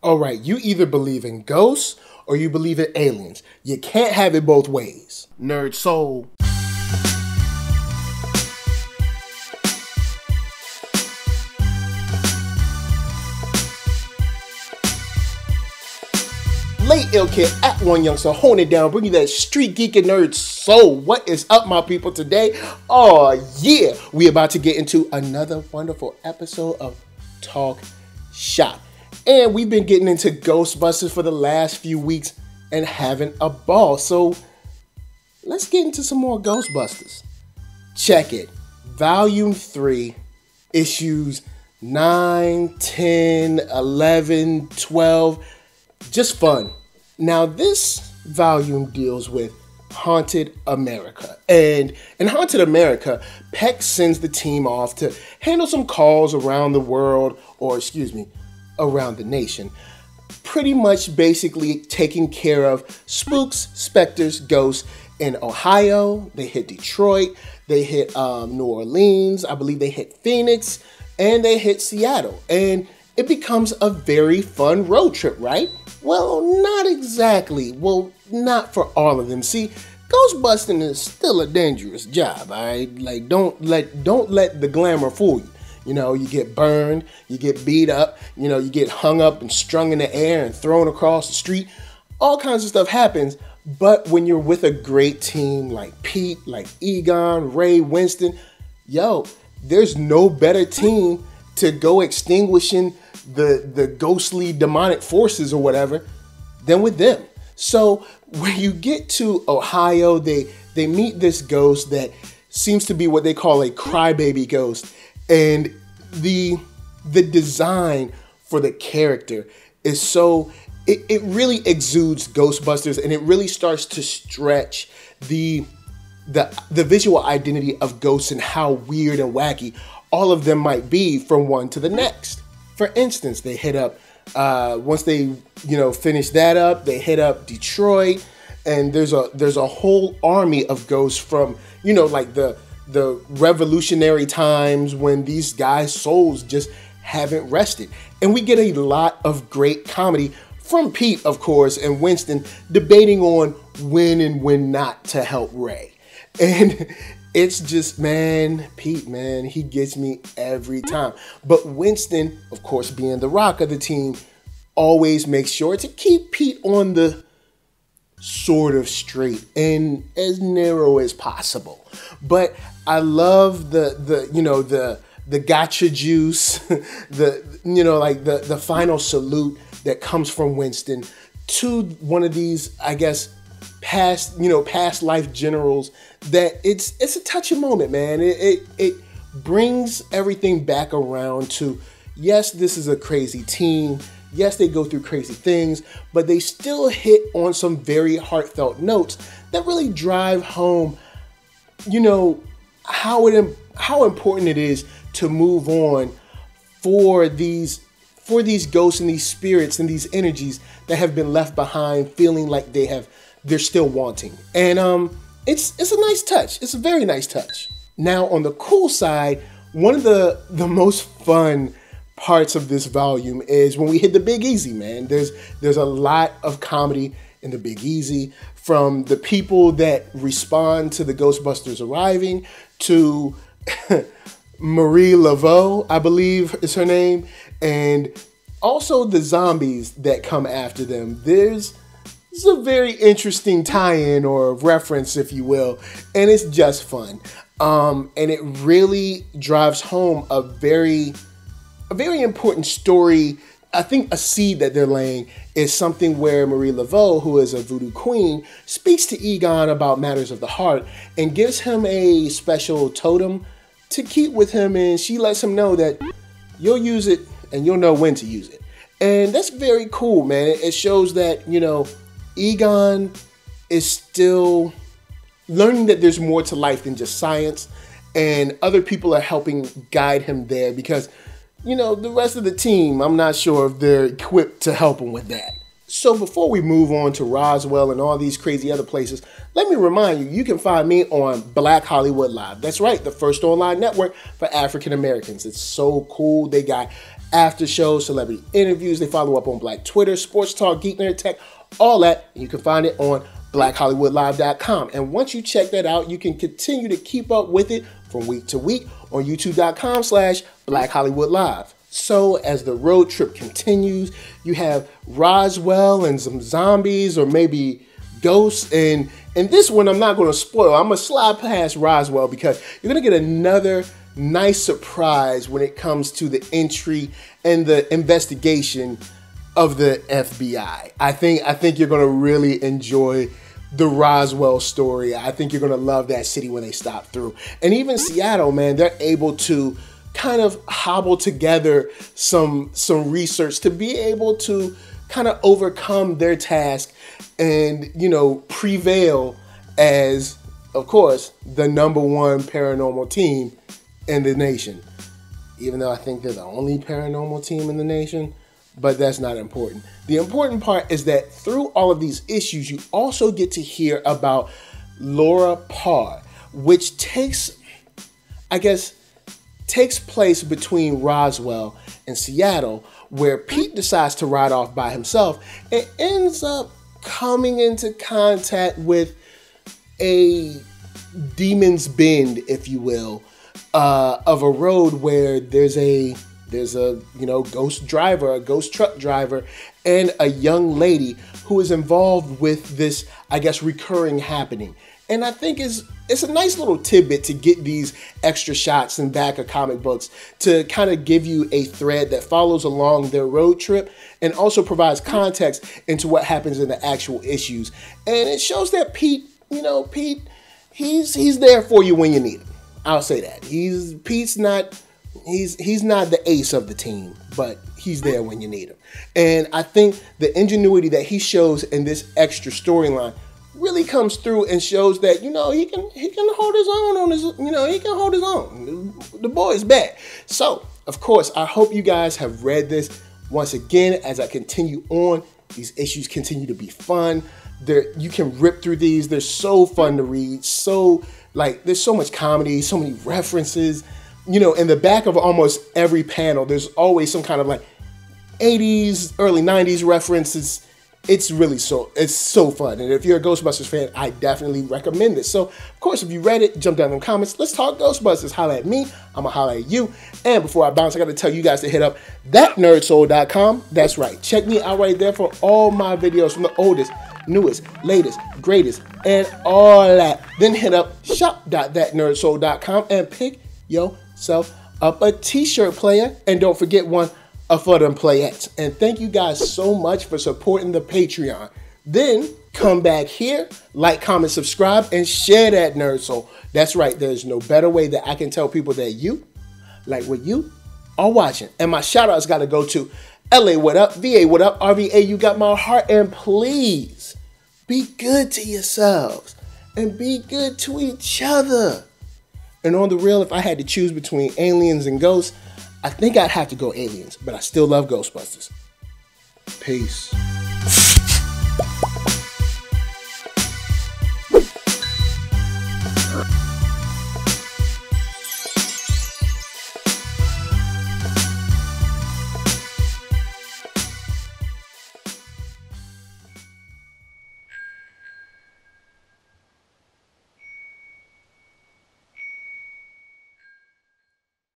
All right, you either believe in ghosts or you believe in aliens. You can't have it both ways. NERDSoul. Late Ill Kid at OneYoungsta, holding it down, bringing that StreetGeek and NERDSoul. What is up, my people, today? Oh, yeah. We about to get into another wonderful episode of Talk Shop. And we've been getting into Ghostbusters for the last few weeks and having a ball. So let's get into some more Ghostbusters. Check it. Volume 3, issues 9, 10, 11, 12. Just fun. Now, this volume deals with Haunted America. And in Haunted America, Peck sends the team off to handle some calls around the world, or around the nation. Pretty much basically taking care of spooks, specters, ghosts in Ohio. They hit Detroit. They hit New Orleans. I believe they hit Phoenix. And they hit Seattle. And it becomes a very fun road trip, right? Well, not exactly. Well, not for all of them. See, ghostbusting is still a dangerous job, all right? Like, don't let the glamour fool you. You know, you get burned, you get beat up, you know, you get hung up and strung in the air and thrown across the street. All kinds of stuff happens. But when you're with a great team like Pete, like Egon, Ray, Winston, yo, there's no better team to go extinguishing the ghostly demonic forces or whatever than with them. So when you get to Ohio, they meet this ghost that seems to be what they call a crybaby ghost. And the design for the character is so, it really exudes Ghostbusters, and it really starts to stretch the visual identity of ghosts and how weird and wacky all of them might be from one to the next. For instance, they hit up, once they, finish that up, they hit up Detroit, and there's a whole army of ghosts from, like the revolutionary times when these guys' souls just haven't rested. And we get a lot of great comedy from Pete, of course, and Winston debating on when and when not to help Ray. And it's just, Pete, he gets me every time. But Winston, of course, being the rock of the team, always makes sure to keep Pete on the sort of straight and as narrow as possible. But I love the gotcha juice, the final salute that comes from Winston to one of these, I guess, past life generals, that it's a touching moment, man. It brings everything back around to, yes, this is a crazy team. Yes, they go through crazy things, but they still hit on some very heartfelt notes that really drive home, how important it is to move on for these ghosts and these spirits and these energies that have been left behind, feeling like they're still wanting. And it's a nice touch. It's a very nice touch. Now, on the cool side, one of the most fun parts of this volume is when we hit the Big Easy, man. There's a lot of comedy in the Big Easy, from the people that respond to the Ghostbusters arriving to Marie Laveau, I believe is her name, and also the zombies that come after them. This is a very interesting tie-in or reference, if you will, and it's just fun. And it really drives home a very important story. I think a seed that they're laying is something where Marie Laveau, who is a voodoo queen, speaks to Egon about matters of the heart and gives him a special totem to keep with him, and she lets him know that you'll use it and you'll know when to use it. And that's very cool, man. It shows that, Egon is still learning that there's more to life than just science, and other people are helping guide him there, because the rest of the team, I'm not sure if they're equipped to help him with that. So before we move on to Roswell and all these crazy other places, let me remind you, you can find me on Black Hollywood Live. That's right, the first online network for African Americans. It's so cool. They got after shows, celebrity interviews. They follow up on Black Twitter, sports talk, geek, nerd, tech, all that. And you can find it on blackhollywoodlive.com. And once you check that out, you can continue to keep up with it from week to week on youtube.com/blackhollywoodlive. So as the road trip continues, you have Roswell and some zombies or maybe ghosts. And this one, I'm not going to spoil. I'm going to slide past Roswell because you're going to get another nice surprise when it comes to the entry and the investigation of the FBI. I think you're going to really enjoy the Roswell story. I think you're going to love that city when they stop through. And even Seattle, man, they're able to kind of hobble together some research to be able to kind of overcome their task and, you know, prevail as, of course, the #1 paranormal team in the nation. Even though I think they're the only paranormal team in the nation, but that's not important. The important part is that through all of these issues, you also get to hear about Laura Parr, which takes place between Roswell and Seattle, where Pete decides to ride off by himself and ends up coming into contact with a Demon's Bend, if you will, of a road where there's a ghost driver, a ghost truck driver, and a young lady who is involved with this, I guess, recurring happening. And I think it's a nice little tidbit to get these extra shots in back of comic books to kind of give you a thread that follows along their road trip and also provides context into what happens in the actual issues. And it shows that Pete, he's there for you when you need him. I'll say that. He's not the ace of the team, but he's there when you need him. And I think the ingenuity that he shows in this extra storyline really comes through and shows that, he can hold his own on his, he can hold his own. The boy is bad. So, of course, I hope you guys have read this. Once again, as I continue on, these issues continue to be fun. You can rip through these. They're so fun to read. There's so much comedy, so many references. In the back of almost every panel, there's always some kind of 80s, early 90s references. It's so fun. And if you're a Ghostbusters fan, I definitely recommend this. So, of course, if you read it, jump down in the comments. Let's talk Ghostbusters. Holla at me. I'm going to holla at you. And before I bounce, I got to tell you guys to hit up ThatNERDSoul.com. That's right. Check me out right there for all my videos from the oldest, newest, latest, greatest, and all that. Then hit up shop.thatnerdsoul.com and pick yourself up a t-shirt, player. And don't forget one for them playettes. And thank you guys so much for supporting the Patreon. Then come back here, like, comment, subscribe, and share that Nerd Soul. That's right. There's no better way that I can tell people that you like what you are watching. And my shout outs got to go to LA, what up? VA, what up? RVA, you got my heart. And please be good to yourselves and be good to each other. And on the real, if I had to choose between aliens and ghosts, I think I'd have to go aliens, but I still love Ghostbusters. Peace.